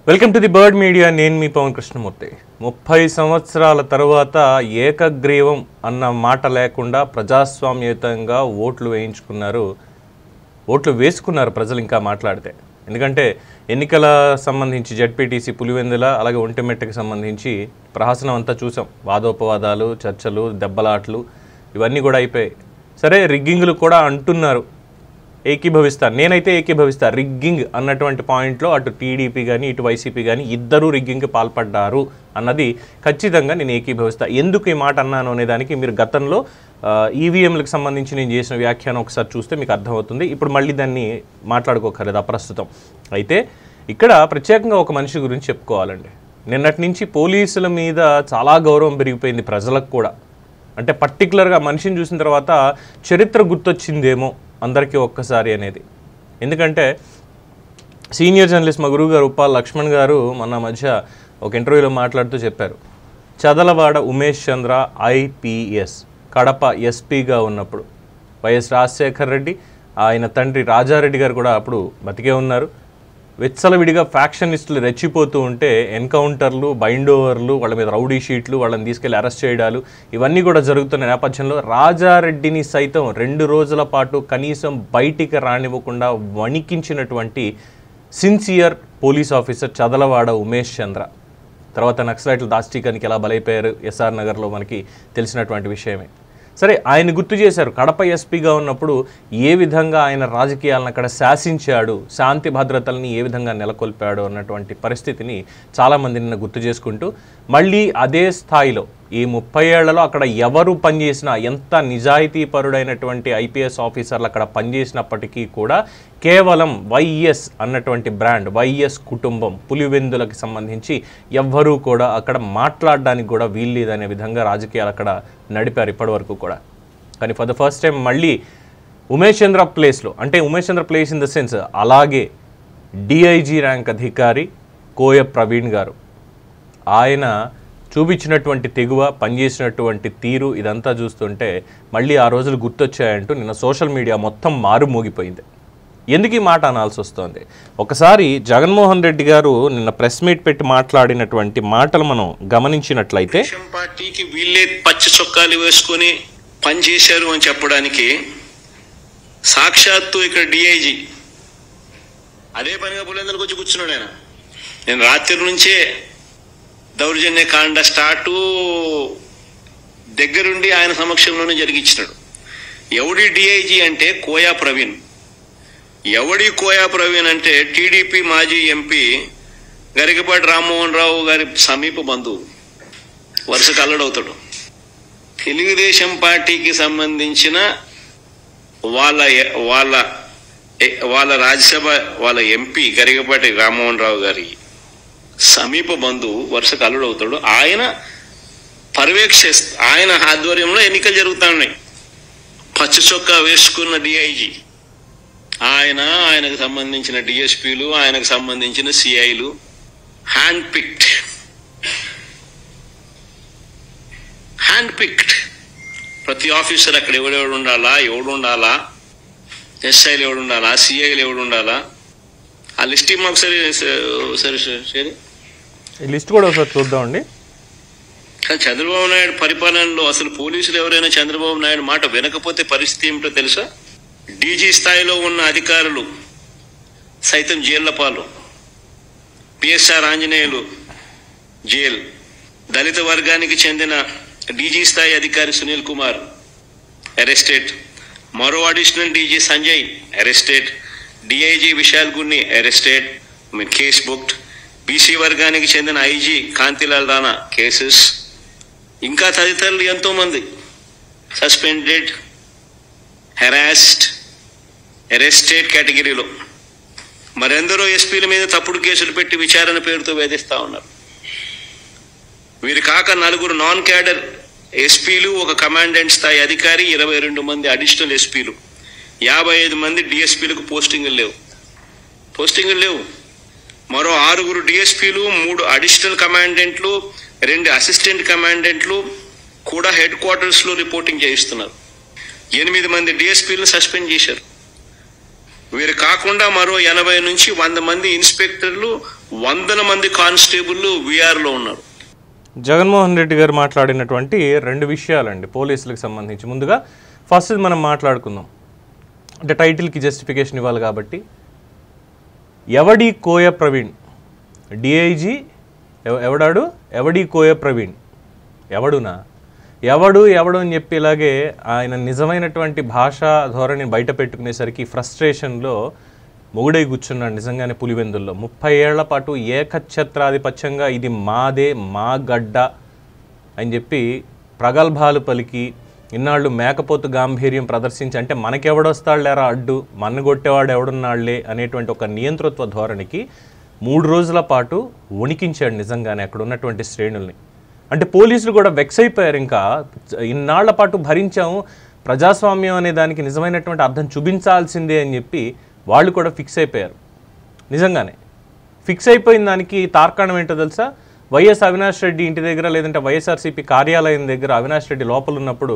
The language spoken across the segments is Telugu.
Welcome to the bird media. నేను మీ పవన్ కృష్ణమూర్తి. 30 సంవత్సరాల తర్వాత ఏకగ్రీవం అన్న మాట లేకుండా ప్రజాస్వామ్యయుతంగా ఓట్లు వేసుకున్నారు ప్రజలు. ఇంకా మాట్లాడితే ఎందుకంటే ఎన్నికల సంబంధించి జెడ్పీటీసీ పులివెందుల అలాగే ఒంటిమిట్టకి సంబంధించి ప్రహసనం అంతా చూసాం. వాదోపవాదాలు, చర్చలు, దెబ్బలాట్లు ఇవన్నీ కూడా అయిపోయాయి. సరే, రిగ్గింగ్లు కూడా అంటున్నారు. నేనైతే ఏకీభవిస్తా. రిగ్గింగ్ అన్నటువంటి పాయింట్లో అటు టీడీపీ కానీ ఇటు వైసీపీ కానీ ఇద్దరూ రిగ్గింగ్కి పాల్పడ్డారు అన్నది ఖచ్చితంగా నేను ఏకీభవిస్తా. ఎందుకు ఈ మాట అన్నాను అనేదానికి మీరు గతంలో ఈవీఎంలకు సంబంధించి నేను చేసిన వ్యాఖ్యానం ఒకసారి చూస్తే మీకు అర్థమవుతుంది. ఇప్పుడు మళ్ళీ దాన్ని మాట్లాడుకోకర్లేదు అప్రస్తుతం. అయితే ఇక్కడ ప్రత్యేకంగా ఒక మనిషి గురించి చెప్పుకోవాలండి. నిన్నటి నుంచి పోలీసుల మీద చాలా గౌరవం పెరిగిపోయింది ప్రజలకు కూడా. అంటే పర్టికులర్గా మనిషిని చూసిన తర్వాత చరిత్ర గుర్తొచ్చిందేమో అందరికీ ఒక్కసారి అనేది. ఎందుకంటే సీనియర్ జర్నలిస్ట్ మా గురువు గారు ఉప్పాల లక్ష్మణ్ గారు మొన్న మధ్య ఒక ఇంటర్వ్యూలో మాట్లాడుతూ చెప్పారు, చదలవాడ ఉమేష్ చంద్ర ఐపీఎస్ కడప ఎస్పీగా ఉన్నప్పుడు వైఎస్ రాజశేఖర్ రెడ్డి, ఆయన తండ్రి రాజారెడ్డి గారు కూడా అప్పుడు బతికే ఉన్నారు. విచ్చలవిడిగా ఫ్యాక్షనిస్టులు రెచ్చిపోతూ ఉంటే ఎన్కౌంటర్లు, బైండ్ ఓవర్లు, వాళ్ళ మీద రౌడీ షీట్లు, వాళ్ళని తీసుకెళ్లి అరెస్ట్ చేయడాలు ఇవన్నీ కూడా జరుగుతున్న నేపథ్యంలో రాజారెడ్డిని సైతం 2 రోజుల పాటు కనీసం బయటికి రానివ్వకుండా వణికించినటువంటి sincere police officer Chadalavada Umesh Chandra. తర్వాత నక్సలైట్ల దాష్టీకానికి ఎలా బలైపోయారు ఎస్ఆర్ నగర్లో మనకి తెలిసినటువంటి విషయమే. సరే, ఆయన గుర్తు చేశారు కడప ఎస్పీగా ఉన్నప్పుడు ఏ విధంగా ఆయన రాజకీయాలను అక్కడ శాసించాడు, శాంతి భద్రతల్ని ఏ విధంగా నెలకొల్పాడు అన్నటువంటి పరిస్థితిని చాలామంది నిన్న గుర్తు చేసుకుంటూ మళ్ళీ అదే స్థాయిలో ఈ 30 ఏళ్లలో అక్కడ ఎవరు పనిచేసినా, ఎంత నిజాయితీపరుడైనటువంటి ఐపీఎస్ ఆఫీసర్లు అక్కడ పనిచేసినప్పటికీ కూడా కేవలం వైఎస్ అన్నటువంటి బ్రాండ్, వైఎస్ కుటుంబం, పులివెందులకు సంబంధించి ఎవ్వరూ కూడా అక్కడ మాట్లాడడానికి కూడా వీల్లేదనే విధంగా రాజకీయాలు అక్కడ నడిపారు ఇప్పటివరకు కూడా. కానీ ఫర్ ద ఫస్ట్ టైం మళ్ళీ ఉమేష్ చంద్ర ప్లేస్లో, అంటే ఉమేష్ చంద్ర ప్లేస్ ఇన్ ద సెన్స్ అలాగే డిఐజీ ర్యాంక్ అధికారి కోయ ప్రవీణ్ గారు, ఆయన చూపించినటువంటి తెగువ, పనిచేసినటువంటి తీరు ఇదంతా చూస్తుంటే మళ్ళీ ఆ రోజులు గుర్తొచ్చాయంటూ నిన్న సోషల్ మీడియా మొత్తం మారుమోగిపోయింది. ఎందుకు ఈ మాట అనాల్సి వస్తుంది? ఒకసారి జగన్మోహన్ రెడ్డి గారు నిన్న ప్రెస్ మీట్ పెట్టి మాట్లాడినటువంటి మాటలు మనం గమనించినట్లయితే, పార్టీకి వీళ్ళే పచ్చ చొక్కాలు వేసుకొని పనిచేశారు అని చెప్పడానికి సాక్షాత్తు ఇక్కడ డిఐజీ అదే పనిగా పులివెందులకు వచ్చి కూర్చున్నాడు. ఆయన నేను రాత్రి నుంచే దౌర్జన్య కాండ స్టార్టు దగ్గరుండి ఆయన సమక్షంలోనే జరిగించినాడు. ఎవడి డిఐజీ అంటే కోయా ప్రవీణ్. ఎవడి కోయా ప్రవీణ్ అంటే టీడీపీ మాజీ ఎంపీ గరికపాటి రామ్మోహన్ రావు గారి సమీప బంధువు, వరుసకు అల్లడవుతాడు. తెలుగుదేశం పార్టీకి సంబంధించిన వాళ్ళ రాజ్యసభ వాళ్ళ ఎంపీ గరికపాటి రామ్మోహన్ రావు గారి సమీప బంధువు, వరుసకు అల్లుడవుతాడు. ఆయన ఆయన ఆధ్వర్యంలో ఎన్నికలు జరుగుతున్నాయి. పచ్చ చొక్కా వేసుకున్న డిఐజీ ఆయనకు సంబంధించిన డిఎస్పీలు, ఆయనకు సంబంధించిన సిఐలు హ్యాండ్ పిక్డ్. ప్రతి ఆఫీసర్ అక్కడ ఎవడు ఉండాలా, ఎస్ఐలు ఎవడు ఉండాలా, సిఐలు ఎవడు ఉండాలా, ఆ లిస్ట్ మాకు సరే లిస్ట్ కూడా ఒకసారి చూద్దామండి. కానీ చంద్రబాబు నాయుడు పరిపాలనలో అసలు పోలీసులు ఎవరైనా చంద్రబాబు నాయుడు మాట వినకపోతే పరిస్థితి ఏమిటో తెలుసా? డీజీ స్థాయిలో ఉన్న అధికారులు సైతం జైళ్ల పాలు. PSR Anjaneyulu jail. దళిత వర్గానికి చెందిన డీజీ స్థాయి అధికారి సునీల్ కుమార్ అరెస్టెడ్. మరో additional DG Sanjay arrested. DIG Vishal Gunni arrested, case booked. BC వర్గానికి చెందిన ఐజీ కాంతిలాల్ రాణా కేసెస్. ఇంకా తదితరులు ఎంతో మంది సస్పెండెడ్, హెరాస్డ్, అరెస్టెడ్ కేటగిరీలో. మరెందరో ఎస్పీల మీద తప్పుడు కేసులు పెట్టి విచారణ పేరుతో వేధిస్తా ఉన్నారు. వీరు కాక 4 నాన్ క్యాడర్ ఎస్పీలు, ఒక కమాండెంట్ స్థాయి అధికారి, 22 మంది అడిషనల్ ఎస్పీలు, 55 మంది డిఎస్పీలకు పోస్టింగులు లేవు. మరో 6 డిఎస్పీలు, 3 అడిషనల్ కమాండెంట్లు, 2 అసిస్టెంట్ కమాండెంట్లు కూడా హెడ్ క్వార్టర్స్లో రిపోర్టింగ్ చేయిస్తున్నారు. 8 మంది డిఎస్పీలను సస్పెండ్ చేశారు. వీరు కాకుండా మరో 80 నుంచి 100 మంది ఇన్స్పెక్టర్లు, 100 మంది కానిస్టేబుల్లు వీఆర్లో ఉన్నారు. జగన్మోహన్ రెడ్డి గారు మాట్లాడినటువంటి 2 విషయాలండి పోలీసులకు సంబంధించి. ముందుగా ఫస్ట్ మనం మాట్లాడుకుందాం, అంటే టైటిల్కి జస్టిఫికేషన్ ఇవ్వాలి కాబట్టి. ఎవడి కోయ ప్రవీణ్, డిఐజీ ఎవడాడు, ఎవడి కోయ ప్రవీణ్, ఎవడునా, ఎవడు అని చెప్పి ఇలాగే ఆయన నిజమైనటువంటి భాషా ధోరణి బయట పెట్టుకునేసరికి ఫ్రస్ట్రేషన్లో మొగుడై కూర్చున్నాడు నిజంగానే పులివెందుల్లో. 30 ఏళ్ల పాటు ఏకఛత్రాధిపత్యంగా ఇది మాదే, మా గడ్డ అని చెప్పి ప్రగల్భాలు పలికి ఇన్నాళ్ళు మేకపోతు గాంభీర్యం ప్రదర్శించి, అంటే మనకెవడొస్తాడులేరా అడ్డు, మన్నగొట్టేవాడు ఎవడున్నాళ్లే అనేటువంటి ఒక నియంతృత్వ ధోరణికి 3 రోజుల పాటు వణికించాడు నిజంగానే అక్కడ ఉన్నటువంటి శ్రేణుల్ని. అంటే పోలీసులు కూడా వెక్స్ అయిపోయారు. ఇంకా ఇన్నాళ్ల పాటు భరించాము, ప్రజాస్వామ్యం అనే దానికి నిజమైనటువంటి అర్థం చూపించాల్సిందే అని చెప్పి వాళ్ళు కూడా ఫిక్స్ అయిపోయారు. నిజంగానే ఫిక్స్ అయిపోయిన దానికి తార్కాణం ఏంటో తెలుసా? వైఎస్ అవినాష్ రెడ్డి ఇంటి దగ్గర, లేదంటే వైఎస్ఆర్సీపీ కార్యాలయం దగ్గర అవినాష్ రెడ్డి లోపల ఉన్నప్పుడు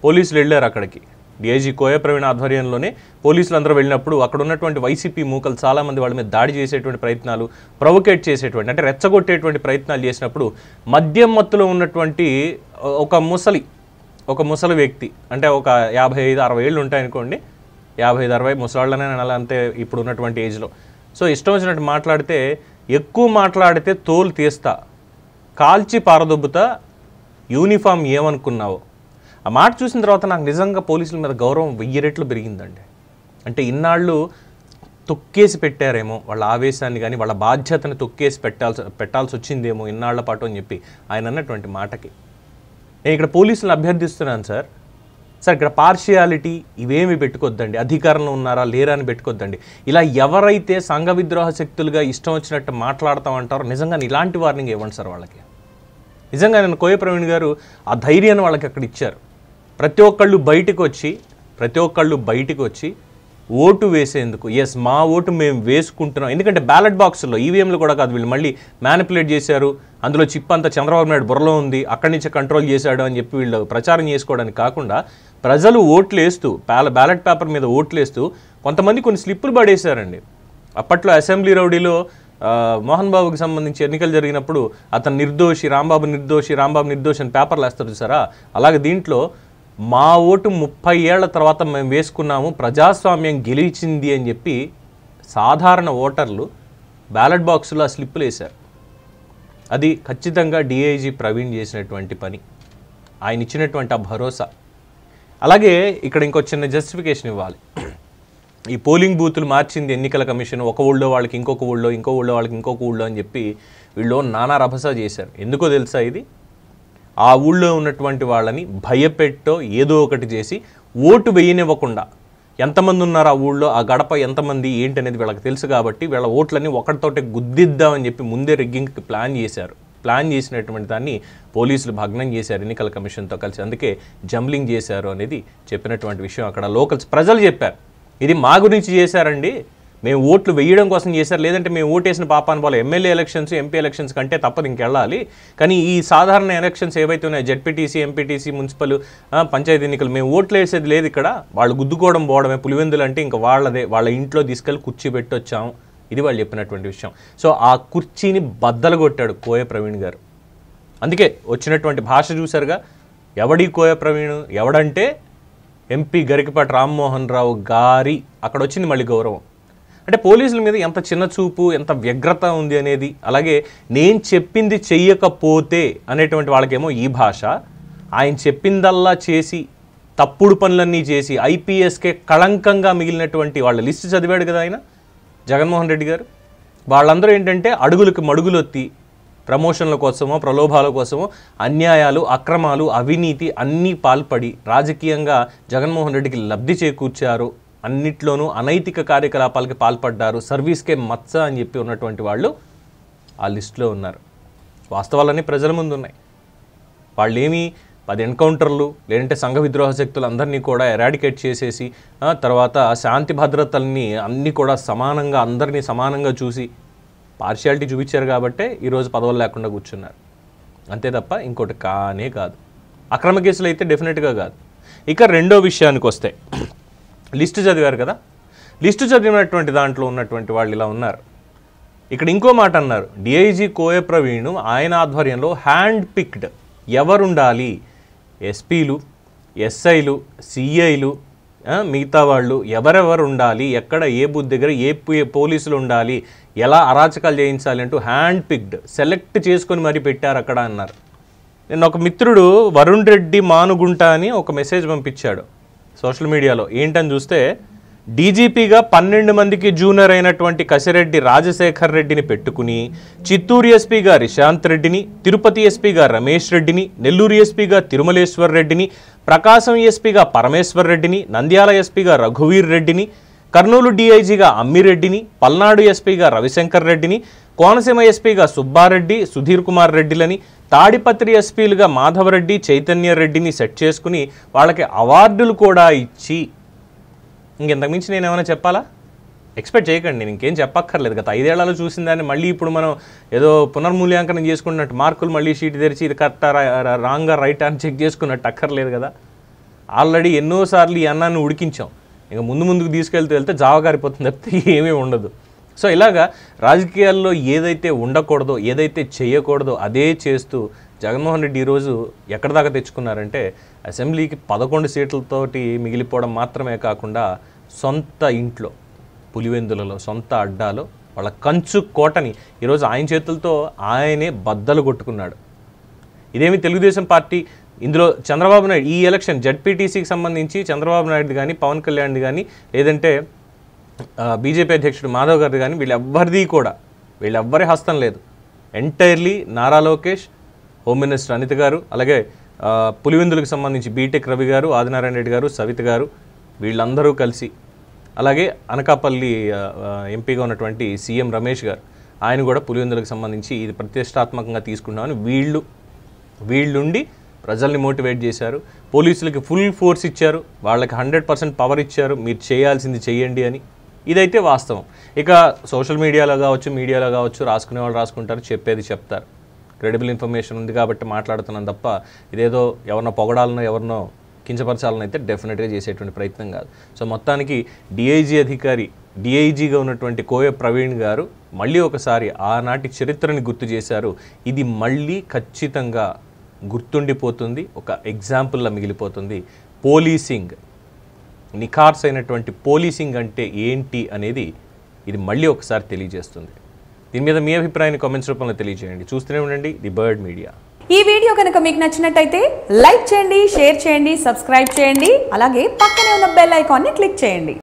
పోలీసులు వెళ్ళారు అక్కడికి. డిఐజీ కోయ ప్రవీణ్ ఆధ్వర్యంలోనే పోలీసులు అందరూ వెళ్ళినప్పుడు అక్కడ ఉన్నటువంటి వైసీపీ మూకలు చాలామంది వాళ్ళ మీద దాడి చేసేటువంటి ప్రయత్నాలు, ప్రొవోకేట్ చేసేటువంటి, అంటే రెచ్చగొట్టేటువంటి ప్రయత్నాలు చేసినప్పుడు మద్యం మత్తులో ఉన్నటువంటి ఒక ముసలి వ్యక్తి, అంటే ఒక 55-60 ఏళ్ళు ఉంటాయనుకోండి, 55-60 ముసలాళ్ళనే అలా, అంతే ఇప్పుడు ఉన్నటువంటి ఏజ్లో. సో ఇష్టం వచ్చినట్టు మాట్లాడితే, ఎక్కువ మాట్లాడితే తోలు తీస్తా, కాల్చి పారదొబ్బుతా, యూనిఫామ్ ఏమనుకున్నావు. ఆ మాట చూసిన తర్వాత నాకు నిజంగా పోలీసుల మీద గౌరవం 1000 రెట్లు పెరిగిందండి. అంటే ఇన్నాళ్ళు తొక్కేసి పెట్టారేమో వాళ్ళ ఆవేశాన్ని, కానీ వాళ్ళ బాధ్యతను తొక్కేసి పెట్టాల్సి వచ్చిందేమో ఇన్నాళ్ల పాటు అని చెప్పి ఆయన అన్నటువంటి మాటకి నేను ఇక్కడ పోలీసులను అభ్యర్థిస్తున్నాను. సార్ ఇక్కడ పార్షియాలిటీ ఇవేమి పెట్టుకోద్దండి, అధికారంలో ఉన్నారా లేరా అని పెట్టుకోద్దండి. ఇలా ఎవరైతే సంఘ విద్రోహ శక్తులుగా ఇష్టం వచ్చినట్టు మాట్లాడతామంటారో నిజంగా ఇలాంటి వార్నింగ్ ఇవ్వండి సార్ వాళ్ళకి. నిజంగా నేను కోయ ప్రవీణ్ గారు ఆ ధైర్యాన్ని వాళ్ళకి అక్కడ ఇచ్చారు. ప్రతి ఒక్కళ్ళు బయటికి వచ్చి ఓటు వేసేందుకు, ఎస్ మా ఓటు మేము వేసుకుంటున్నాం. ఎందుకంటే బ్యాలెట్ బాక్సుల్లో ఈవీఎంలు కూడా కాదు, వీళ్ళు మళ్ళీ మ్యానిపులేట్ చేశారు, అందులో చిప్ అంతా చంద్రబాబు నాయుడు బుర్రలో ఉంది, అక్కడి నుంచి కంట్రోల్ చేశాడు అని చెప్పి వీళ్ళు ప్రచారం చేసుకోవడానికి కాకుండా ప్రజలు ఓట్లు వేస్తూ, బ్యాలెట్ పేపర్ మీద ఓట్లు వేస్తూ కొంతమంది కొన్ని స్లిప్పులు పడేశారండి. అప్పట్లో అసెంబ్లీ రౌడీలో మోహన్ బాబుకి సంబంధించి ఎన్నికలు జరిగినప్పుడు అతను నిర్దోషి, రాంబాబు నిర్దోషి అని పేపర్లు వేస్తారు చూసారా, అలాగే దీంట్లో మా ఓటు 30 ఏళ్ల తర్వాత మేము వేసుకున్నాము, ప్రజాస్వామ్యం గెలిచింది అని చెప్పి సాధారణ ఓటర్లు బ్యాలెట్ బాక్సులో ఆ స్లిప్పులు వేశారు. అది ఖచ్చితంగా డిఐజీ ప్రవీణ్ చేసినటువంటి పని, ఆయన ఇచ్చినటువంటి ఆ భరోసా. అలాగే ఇక్కడ ఇంకో చిన్న జస్టిఫికేషన్ ఇవ్వాలి. ఈ పోలింగ్ బూతులు మార్చింది ఎన్నికల కమిషన్, ఒక ఊళ్ళో వాళ్ళకి ఇంకొక ఊళ్ళో, ఇంకో ఊళ్ళో వాళ్ళకి ఇంకొక ఊళ్ళో అని చెప్పి వీళ్ళు నానా రభసా చేశారు. ఎందుకో తెలుసా? ఇది ఆ ఊళ్ళో ఉన్నటువంటి వాళ్ళని భయపెట్టో ఏదో ఒకటి చేసి ఓటు వేయనివ్వకుండా, ఎంతమంది ఉన్నారు ఆ ఊళ్ళో, ఆ గడప ఎంతమంది ఏంటి అనేది వీళ్ళకి తెలుసు కాబట్టి వీళ్ళ ఓట్లన్నీ ఒకటితోటే గుద్దిద్దామని చెప్పి ముందే రిగ్గింగ్కి ప్లాన్ చేశారు. ప్లాన్ చేసినటువంటి దాన్ని పోలీసులు భగ్నం చేశారు ఎన్నికల కమిషన్తో కలిసి. అందుకే జంబ్లింగ్ చేశారు అనేది చెప్పినటువంటి విషయం అక్కడ లోకల్స్ ప్రజలు చెప్పారు. ఇది మా గురించి చేశారండి, మేము ఓట్లు వేయడం కోసం చేశారు, లేదంటే మేము ఓటేసిన పాపాన్ని పోలే. ఎమ్మెల్యే ఎలక్షన్స్, ఎంపీ ఎలక్షన్స్ కంటే తప్పదు ఇంకెళ్ళాలి, కానీ ఈ సాధారణ ఎలక్షన్స్ ఏవైతే ఉన్నాయో జెడ్పీటీసీ, ఎంపీటీసీ, మున్సిపల్, పంచాయతీ ఎన్నికలు మేము ఓట్లు వేసేది లేదు ఇక్కడ, వాళ్ళు గుద్దుకోవడం పోవడమే. పులివెందులు అంటే ఇంకా వాళ్ళదే, వాళ్ళ ఇంట్లో తీసుకెళ్ళి కుర్చీ పెట్టొచ్చాము, ఇది వాళ్ళు చెప్పినటువంటి విషయం. సో ఆ కుర్చీని బద్దలు కొట్టాడు కోయ ప్రవీణ్ గారు. అందుకే వచ్చినటువంటి భాష చూశారుగా, ఎవడి కోయ ప్రవీణ్, ఎవడంటే ఎంపీ గరికపాటి రామ్మోహన్ రావు గారి, అక్కడ వచ్చింది మళ్ళీ గౌరవం. అంటే పోలీసుల మీద ఎంత చిన్న చూపు, ఎంత వ్యగ్రత ఉంది అనేది. అలాగే నేను చెప్పింది చెయ్యకపోతే అనేటువంటి వాళ్ళకేమో ఈ భాష, ఆయన చెప్పిందల్లా చేసి తప్పుడు పనులన్నీ చేసి ఐపీఎస్కే కళంకంగా మిగిలినటువంటి వాళ్ళ లిస్టు చదివాడు కదా ఆయన జగన్మోహన్ రెడ్డి గారు. వాళ్ళందరూ ఏంటంటే అడుగులకు మడుగులొత్తి ప్రమోషన్ల కోసమో, ప్రలోభాల కోసమో అన్యాయాలు, అక్రమాలు, అవినీతి అన్నీ పాల్పడి రాజకీయంగా జగన్మోహన్ రెడ్డికి లబ్ధి చేకూర్చారు, అన్నిట్లోనూ అనైతిక కార్యకలాపాలకి పాల్పడ్డారు, సర్వీస్కే మచ్చ అని చెప్పి ఉన్నటువంటి వాళ్ళు ఆ లిస్టులో ఉన్నారు. వాస్తవాలన్నీ ప్రజల ముందు ఉన్నాయి. వాళ్ళు ఏమీ 10 ఎన్కౌంటర్లు, లేదంటే సంఘ విద్రోహ శక్తులు అందరినీ కూడా ఎరాడికేట్ చేసేసి తర్వాత శాంతి భద్రతల్ని అన్నీ కూడా సమానంగా, అందరినీ సమానంగా చూసి పార్షియాలిటీ చూపించారు కాబట్టే ఈరోజు పదవులు లేకుండా కూర్చున్నారు. అంతే తప్ప ఇంకోటి కానే కాదు. అక్రమ కేసులు అయితే డెఫినెట్గా కాదు. ఇక రెండో విషయానికి వస్తే, లిస్టు చదివారు కదా, లిస్టు చదివినటువంటి దాంట్లో ఉన్నటువంటి వాళ్ళు ఇలా ఉన్నారు. ఇక్కడ ఇంకో మాట అన్నారు, డిఐజీ కోయ ప్రవీణ్ ఆయన ఆధ్వర్యంలో హ్యాండ్ పిక్డ్ ఎవరుండాలి, ఎస్పీలు, ఎస్ఐలు, సిఐలు, మిగతా వాళ్ళు ఎవరెవరు ఉండాలి, ఎక్కడ ఏ బూత్ దగ్గర ఏ పోలీసులు ఉండాలి, ఎలా అరాచకాలు చేయించాలి అంటూ హ్యాండ్ పిక్డ్ సెలెక్ట్ చేసుకొని మరీ పెట్టారు అక్కడ అన్నారు. నేను ఒక మిత్రుడు వరుణ్ రెడ్డి మానుగుంట అని ఒక మెసేజ్ పంపించాడు సోషల్ మీడియాలో. ఏంటని చూస్తే, డీజీపీగా 12 మందికి జూనియర్ అయినటువంటి కసిరెడ్డి రాజశేఖర్ రెడ్డిని పెట్టుకుని, చిత్తూరు ఎస్పీగా రిశాంత్ రెడ్డిని, తిరుపతి ఎస్పీగా రమేష్ రెడ్డిని, నెల్లూరు ఎస్పీగా తిరుమలేశ్వర్ రెడ్డిని, ప్రకాశం ఎస్పీగా పరమేశ్వర్ రెడ్డిని, నంద్యాల ఎస్పీగా రఘువీర్ రెడ్డిని, కర్నూలు డీఐజీగా అమ్మిరెడ్డిని, పల్నాడు ఎస్పీగా రవిశంకర్ రెడ్డిని, కోనసీమ ఎస్పీగా సుబ్బారెడ్డి, సుధీర్ కుమార్ రెడ్డిలని, తాడిపత్రి ఎస్పీలుగా మాధవరెడ్డి, చైతన్య రెడ్డిని సెట్ చేసుకుని వాళ్ళకి అవార్డులు కూడా ఇచ్చి, ఇంకెంతకు మించి నేను ఏమైనా చెప్పాలా? ఎక్స్పెక్ట్ చేయకండి, నేను ఇంకేం చెప్పక్కర్లేదు. గత 5 ఏళ్లలో చూసిన దాన్ని మళ్ళీ ఇప్పుడు మనం ఏదో పునర్మూల్యాంకనం చేసుకున్నట్టు మార్కులు మళ్ళీ షీట్ తెరిచి ఇది కరెక్టా రాంగా రైట్ అని చెక్ చేసుకున్నట్టు అక్కర్లేదు కదా. ఆల్రెడీ ఎన్నోసార్లు ఈ అన్నాన్ని ఉడికించాం, ఇంకా ముందుకు తీసుకెళ్తే జావగారిపోతుంది తప్పితే ఏమీ ఉండదు. సో ఇలాగా రాజకీయాల్లో ఏదైతే ఉండకూడదో, ఏదైతే చేయకూడదో అదే చేస్తూ జగన్మోహన్ రెడ్డి ఈరోజు ఎక్కడి దాకా తెచ్చుకున్నారంటే, అసెంబ్లీకి 11 సీట్లతోటి మిగిలిపోవడం మాత్రమే కాకుండా సొంత ఇంట్లో పులివెందులలో సొంత అడ్డాలో వాళ్ళ కంచు కోటని ఈరోజు ఆయన చేతులతో ఆయనే బద్దలు కొట్టుకున్నాడు. ఇదేమి తెలుగుదేశం పార్టీ, ఇందులో చంద్రబాబు నాయుడు ఈ ఎలక్షన్ జడ్పీటీసీకి సంబంధించి చంద్రబాబు నాయుడు కానీ, పవన్ కళ్యాణ్ది కానీ, లేదంటే బీజేపీ అధ్యక్షుడు మాధవ్ గారిది కానీ, వీళ్ళెవ్వరి హస్తం లేదు. Entirely Nara Lokesh, home minister Anitha గారు, అలాగే పులివెందులకు సంబంధించి బీటెక్ రవి గారు, ఆదినారాయణ రెడ్డి గారు, సవిత గారు, వీళ్ళందరూ కలిసి, అలాగే అనకాపల్లి ఎంపీగా ఉన్నటువంటి సీఎం రమేష్ గారు, ఆయన కూడా పులివెందులకు సంబంధించి ఇది ప్రతిష్టాత్మకంగా తీసుకున్నామని వీళ్ళుండి ప్రజల్ని మోటివేట్ చేశారు. పోలీసులకి ఫుల్ ఫోర్స్ ఇచ్చారు, వాళ్ళకి 100% పవర్ ఇచ్చారు, మీరు చేయాల్సింది చేయండి అని. ఇదైతే వాస్తవం. ఇక సోషల్ మీడియాలో కావచ్చు రాసుకునే వాళ్ళు రాసుకుంటారు, చెప్పేది చెప్తారు. క్రెడిబుల్ ఇన్ఫర్మేషన్ ఉంది కాబట్టి మాట్లాడుతున్నాను తప్ప ఇదేదో ఎవరినో పొగడాలనో ఎవరినో కించపరచాలని అయితే డెఫినెట్గా చేసేటువంటి ప్రయత్నం కాదు. సో మొత్తానికి డిఐజీగా ఉన్నటువంటి కోయ ప్రవీణ్ గారు మళ్ళీ ఒకసారి ఆనాటి చరిత్రని గుర్తు చేశారు. ఇది మళ్ళీ ఖచ్చితంగా గుర్తుండిపోతుంది, ఒక ఎగ్జాంపుల్లా మిగిలిపోతుంది. పోలీసింగ్, నిఖార్స్ అయినటువంటి పోలీసింగ్ అంటే ఏంటి అనేది ఇది మళ్ళీ ఒకసారి తెలియజేస్తుంది. దీని మీద మీ అభిప్రాయాన్ని కామెంట్స్ రూపంలో తెలియజేయండి. చూస్తూనే ఉండండి ది బర్డ్ మీడియా. ఈ వీడియో కనుక మీకు నచ్చినట్టయితే లైక్ చేయండి, షేర్ చేయండి, సబ్స్క్రైబ్ చేయండి, అలాగే పక్కనే ఉన్న బెల్ ఐకాన్ని క్లిక్ చేయండి.